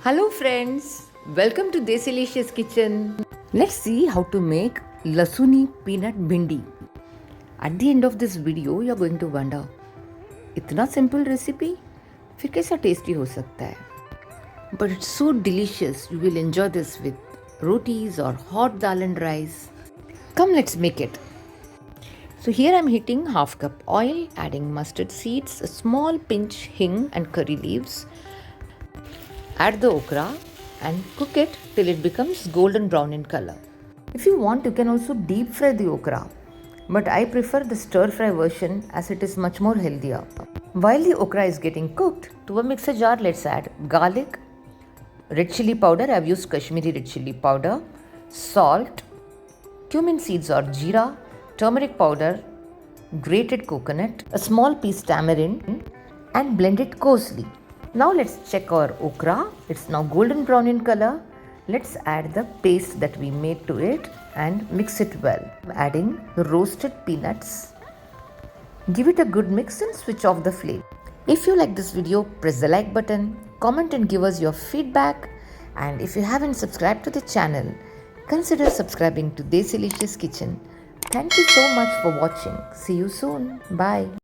Hello friends, welcome to Desilicious kitchen. Let's see how to make Lehsuni peanut bhindi. At the end of this video, you are going to wonder, इतना simple recipe, फिर कैसा tasty हो सकता है? But it's so delicious, you will enjoy this with rotis or hot dal and rice. Come, let's make it. So here I'm heating half cup oil, adding mustard seeds, a small pinch hing and curry leaves. Add the okra and cook it till it becomes golden brown in color. If you want, you can also deep fry the okra, but I prefer the stir fry version as it is much more healthier. While the okra is getting cooked, to a mixer jar let's add garlic, red chilli powder, I've used Kashmiri red chilli powder, salt, cumin seeds or jeera, turmeric powder, grated coconut, a small piece tamarind, and blend it coarsely. Now let's check our okra. It's now golden brown in color. Let's add the paste that we made to it and mix it well. Adding the roasted peanuts. Give it a good mix and switch off the flame. If you like this video, press the like button, comment and give us your feedback. And if you haven't subscribed to the channel, consider subscribing to Desilicious Kitchen. Thank you so much for watching. See you soon. Bye.